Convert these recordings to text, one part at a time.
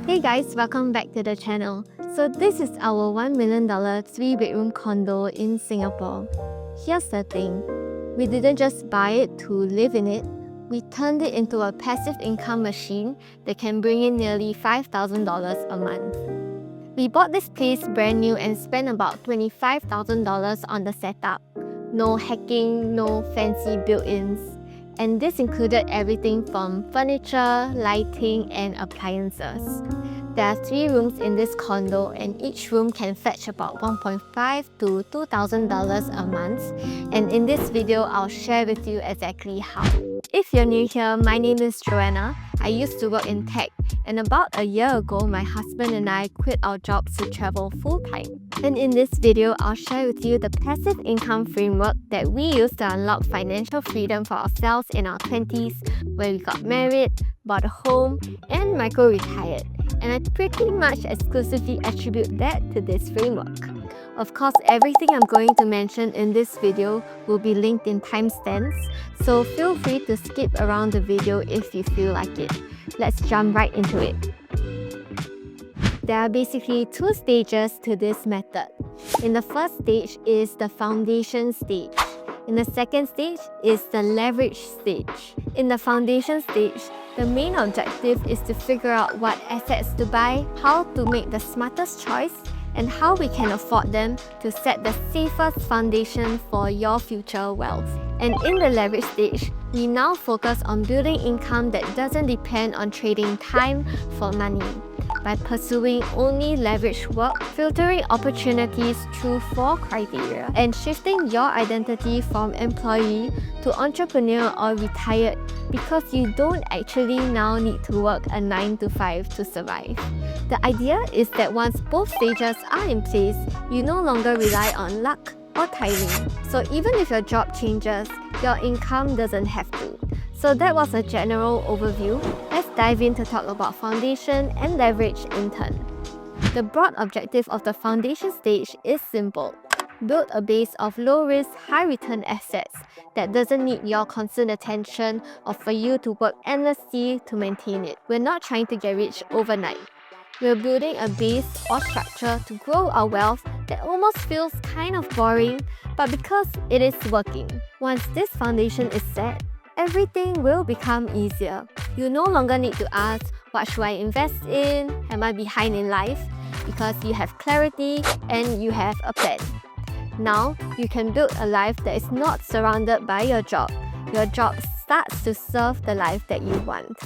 Hey guys, welcome back to the channel. So this is our $1 million 3-bedroom condo in Singapore. Here's the thing, we didn't just buy it to live in it, we turned it into a passive income machine that can bring in nearly $5,000 a month. We bought this place brand new and spent about $25,000 on the setup. No hacking, no fancy built-ins. And this included everything from furniture, lighting, and appliances. There are 3 rooms in this condo and each room can fetch about $1.5 to $2,000 a month. And in this video, I'll share with you exactly how. If you're new here, my name is Joanna. I used to work in tech, and about a year ago, my husband and I quit our jobs to travel full-time. And in this video, I'll share with you the passive income framework that we used to unlock financial freedom for ourselves in our 20s, where we got married, bought a home, and micro-retired. And I pretty much exclusively attribute that to this framework. Of course, everything I'm going to mention in this video will be linked in timestamps, so feel free to skip around the video if you feel like it. Let's jump right into it. There are basically 2 stages to this method. In the first stage is the foundation stage. In the second stage is the leverage stage. In the foundation stage, the main objective is to figure out what assets to buy, how to make the smartest choice, and how we can afford them to set the safest foundation for your future wealth. And in the leverage stage, we now focus on building income that doesn't depend on trading time for money. By pursuing only leverage work, filtering opportunities through 4 criteria, and shifting your identity from employee to entrepreneur or retired because you don't actually now need to work a 9 to 5 to survive. The idea is that once both stages are in place, you no longer rely on luck or timing. So even if your job changes, your income doesn't have to. So that was a general overview. Let's dive in to talk about foundation and leverage in turn. The broad objective of the foundation stage is simple. Build a base of low-risk, high-return assets that doesn't need your constant attention or for you to work endlessly to maintain it. We're not trying to get rich overnight. We're building a base or structure to grow our wealth that almost feels kind of boring, but because it is working. Once this foundation is set, everything will become easier. You no longer need to ask, what should I invest in? Am I behind in life? Because you have clarity and you have a plan. Now, you can build a life that is not surrounded by your job. Your job starts to serve the life that you want.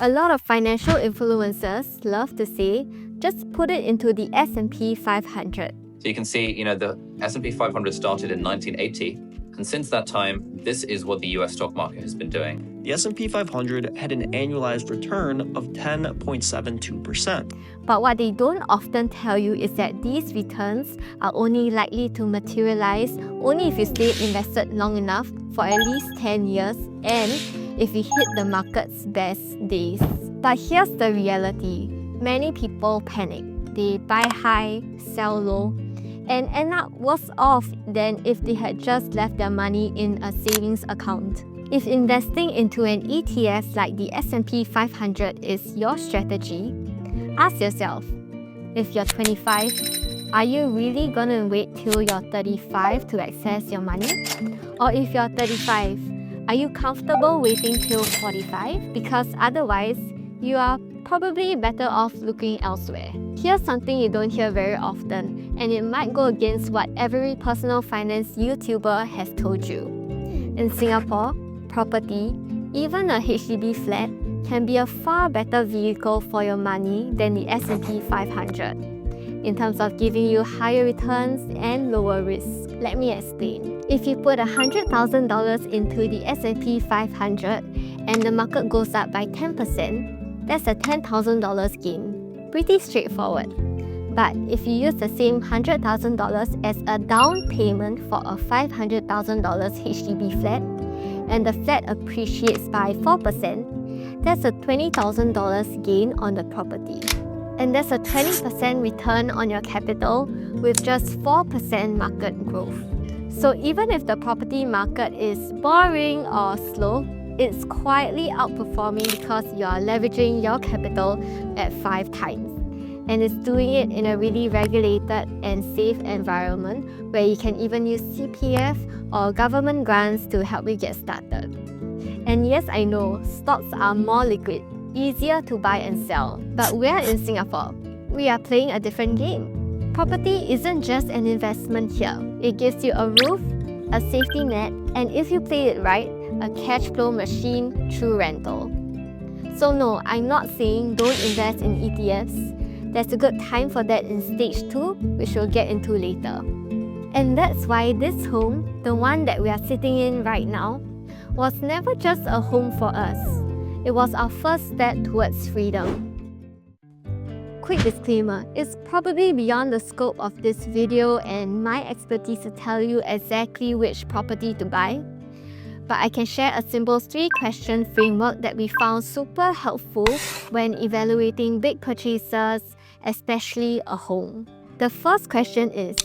A lot of financial influencers love to say, just put it into the S&P 500. So you can see, the S&P 500 started in 1980. And since that time, this is what the US stock market has been doing. The S&P 500 had an annualized return of 10.72%. But what they don't often tell you is that these returns are only likely to materialize only if you stay invested long enough for at least 10 years and if you hit the market's best days. But here's the reality. Many people panic. They buy high, sell low, and end up worse off than if they had just left their money in a savings account. If investing into an ETF like the S&P 500 is your strategy, ask yourself, if you're 25, are you really gonna wait till you're 35 to access your money? Or if you're 35, are you comfortable waiting till 45? Because otherwise, you are probably better off looking elsewhere. Here's something you don't hear very often, and it might go against what every personal finance YouTuber has told you. In Singapore, property, even a HDB flat, can be a far better vehicle for your money than the S&P 500 in terms of giving you higher returns and lower risk. Let me explain. If you put $100,000 into the S&P 500 and the market goes up by 10%, that's a $10,000 gain. Pretty straightforward. But if you use the same $100,000 as a down payment for a $500,000 HDB flat, and the flat appreciates by 4%, that's a $20,000 gain on the property. And that's a 20% return on your capital with just 4% market growth. So even if the property market is boring or slow, it's quietly outperforming because you're leveraging your capital at 5 times. And it's doing it in a really regulated and safe environment where you can even use CPF or government grants to help you get started. And yes, I know, stocks are more liquid, easier to buy and sell, but we're in Singapore. We are playing a different game. Property isn't just an investment here. It gives you a roof, a safety net, and if you play it right, a cash flow machine through rental. So no, I'm not saying don't invest in ETFs. There's a good time for that in stage 2, which we'll get into later. And that's why this home, the one that we are sitting in right now, was never just a home for us. It was our first step towards freedom. Quick disclaimer, it's probably beyond the scope of this video and my expertise to tell you exactly which property to buy. But I can share a simple 3-question framework that we found super helpful when evaluating big purchases, especially a home. The first question is,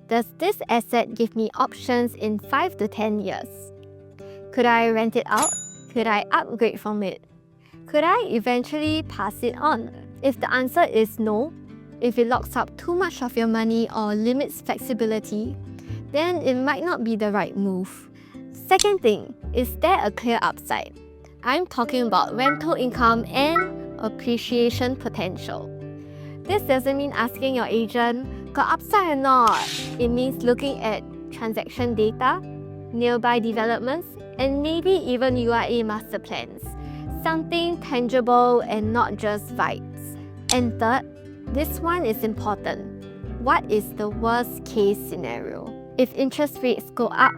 does this asset give me options in 5 to 10 years? Could I rent it out? Could I upgrade from it? Could I eventually pass it on? If the answer is no, if it locks up too much of your money or limits flexibility, then it might not be the right move. Second thing, is there a clear upside? I'm talking about rental income and appreciation potential. This doesn't mean asking your agent, got upside or not? It means looking at transaction data, nearby developments, and maybe even URA master plans. Something tangible and not just vibes. And third, this one is important. What is the worst case scenario? If interest rates go up,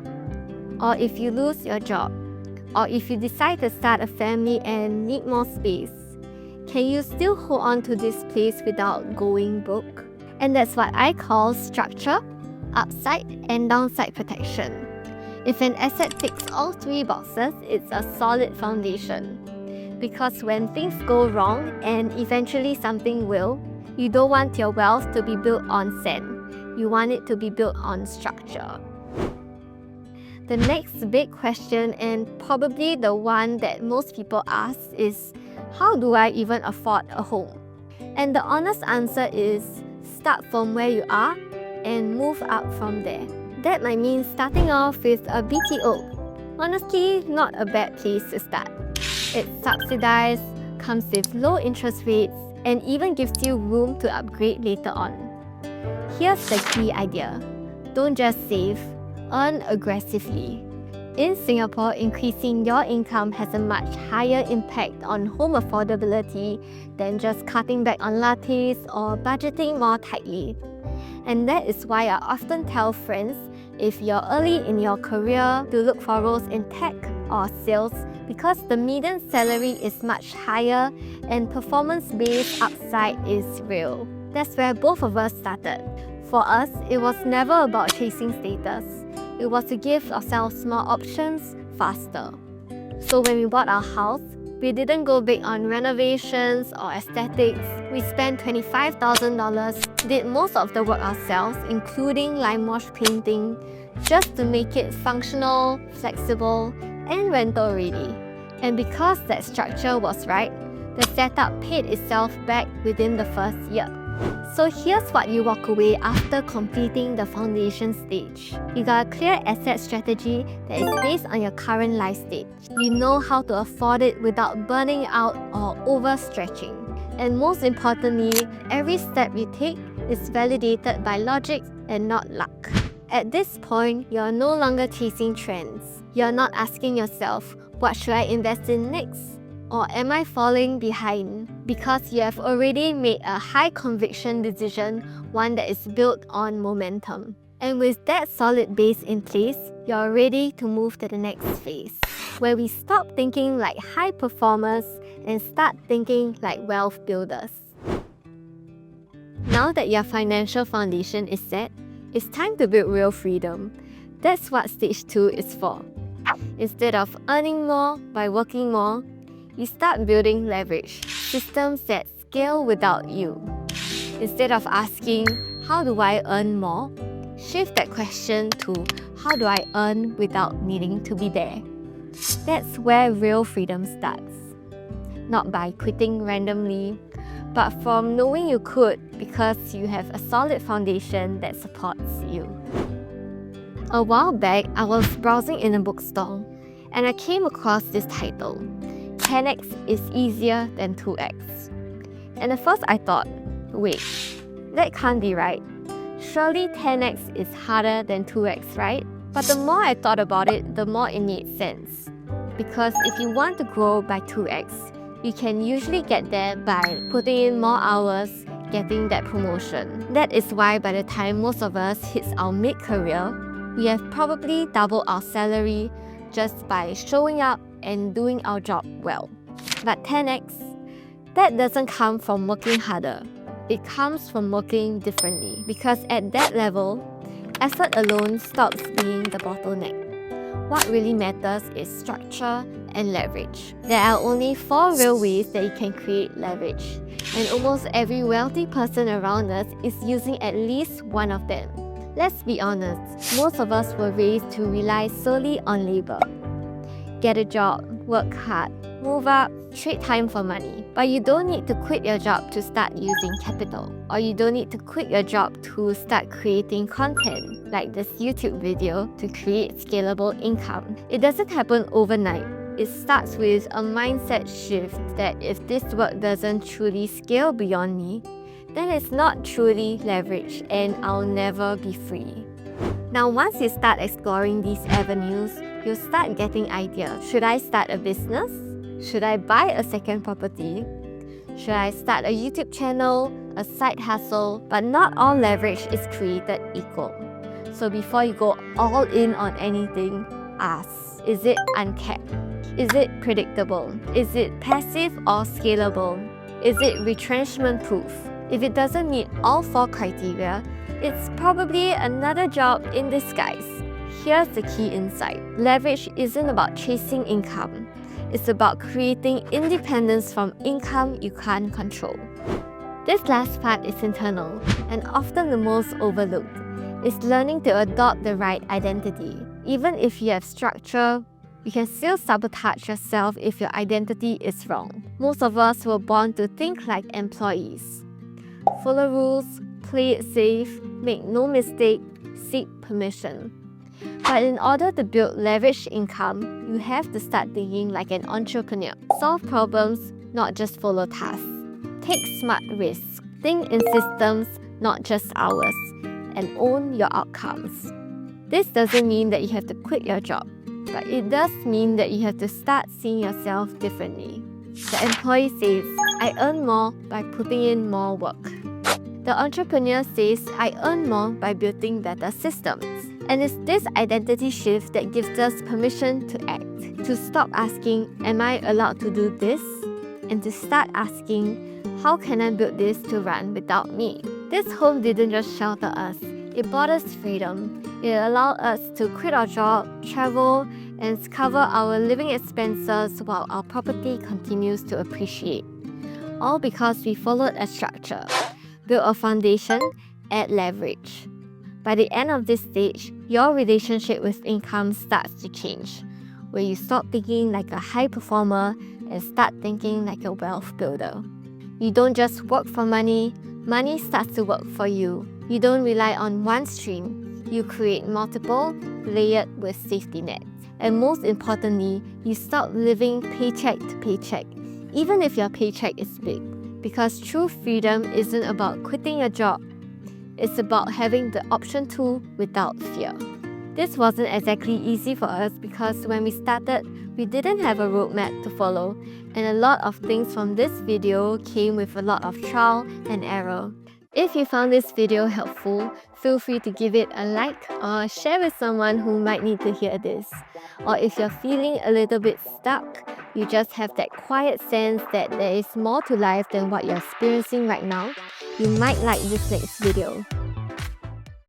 or if you lose your job, or if you decide to start a family and need more space, can you still hold on to this place without going broke? And that's what I call structure, upside, and downside protection. If an asset ticks all 3 boxes, it's a solid foundation. Because when things go wrong, and eventually something will, you don't want your wealth to be built on sand. You want it to be built on structure. The next big question, and probably the one that most people ask, is how do I even afford a home? And the honest answer is start from where you are and move up from there. That might mean starting off with a BTO. Honestly, not a bad place to start. It's subsidized, comes with low interest rates, and even gives you room to upgrade later on. Here's the key idea. Don't just save, earn aggressively. In Singapore, increasing your income has a much higher impact on home affordability than just cutting back on lattes or budgeting more tightly. And that is why I often tell friends, if you're early in your career, to look for roles in tech or sales because the median salary is much higher and performance-based upside is real. That's where both of us started. For us, it was never about chasing status. It was to give ourselves more options faster. So when we bought our house, we didn't go big on renovations or aesthetics. We spent $25,000, did most of the work ourselves, including lime wash painting, just to make it functional, flexible, and rental ready. And because that structure was right, the setup paid itself back within the first year. So here's what you walk away after completing the foundation stage. You got a clear asset strategy that is based on your current life stage. You know how to afford it without burning out or overstretching. And most importantly, every step you take is validated by logic and not luck. At this point, you're no longer chasing trends. You're not asking yourself, what should I invest in next? Or am I falling behind? Because you have already made a high conviction decision, one that is built on momentum. And with that solid base in place, you're ready to move to the next phase, where we stop thinking like high performers and start thinking like wealth builders. Now that your financial foundation is set, it's time to build real freedom. That's what stage 2 is for. Instead of earning more by working more, you start building leverage, systems that scale without you. Instead of asking, how do I earn more? Shift that question to, how do I earn without needing to be there? That's where real freedom starts. Not by quitting randomly, but from knowing you could because you have a solid foundation that supports you. A while back, I was browsing in a bookstore and I came across this title, 10x is easier than 2x. And at first I thought, wait, that can't be right. Surely 10x is harder than 2x, right? But the more I thought about it, the more it made sense. Because if you want to grow by 2x, you can usually get there by putting in more hours, getting that promotion. That is why by the time most of us hits our mid-career, we have probably doubled our salary just by showing up and doing our job well. But 10x, that doesn't come from working harder. It comes from working differently. Because at that level, effort alone stops being the bottleneck. What really matters is structure and leverage. There are only 4 real ways that you can create leverage, and almost every wealthy person around us is using at least one of them. Let's be honest, most of us were raised to rely solely on labor. Get a job, work hard, move up, trade time for money. But you don't need to quit your job to start using capital. Or you don't need to quit your job to start creating content, like this YouTube video, to create scalable income. It doesn't happen overnight. It starts with a mindset shift that if this work doesn't truly scale beyond me, then it's not truly leverage and I'll never be free. Now, once you start exploring these avenues, you'll start getting ideas. Should I start a business? Should I buy a second property? Should I start a YouTube channel, a side hustle? But not all leverage is created equal. So before you go all in on anything, ask, is it uncapped? Is it predictable? Is it passive or scalable? Is it retrenchment proof? If it doesn't meet all 4 criteria, it's probably another job in disguise. Here's the key insight. Leverage isn't about chasing income. It's about creating independence from income you can't control. This last part is internal and often the most overlooked. It's learning to adopt the right identity. Even if you have structure, you can still sabotage yourself if your identity is wrong. Most of us were born to think like employees. Follow rules, play it safe, make no mistake, seek permission. But in order to build leveraged income, you have to start thinking like an entrepreneur. Solve problems, not just follow tasks. Take smart risks. Think in systems, not just hours. And own your outcomes. This doesn't mean that you have to quit your job, but it does mean that you have to start seeing yourself differently. The employee says, I earn more by putting in more work. The entrepreneur says, I earn more by building better systems. And it's this identity shift that gives us permission to act, to stop asking, am I allowed to do this? And to start asking, how can I build this to run without me? This home didn't just shelter us, it brought us freedom. It allowed us to quit our job, travel, and cover our living expenses while our property continues to appreciate. All because we followed a structure, built a foundation, add leverage. By the end of this stage, your relationship with income starts to change, where you stop thinking like a high performer and start thinking like a wealth builder. You don't just work for money, money starts to work for you. You don't rely on one stream, you create multiple, layered with safety nets. And most importantly, you stop living paycheck to paycheck, even if your paycheck is big. Because true freedom isn't about quitting your job, it's about having the option to without fear. This wasn't exactly easy for us because when we started, we didn't have a roadmap to follow, and a lot of things from this video came with a lot of trial and error. If you found this video helpful, feel free to give it a like or share with someone who might need to hear this. Or if you're feeling a little bit stuck, you just have that quiet sense that there is more to life than what you're experiencing right now, you might like this next video.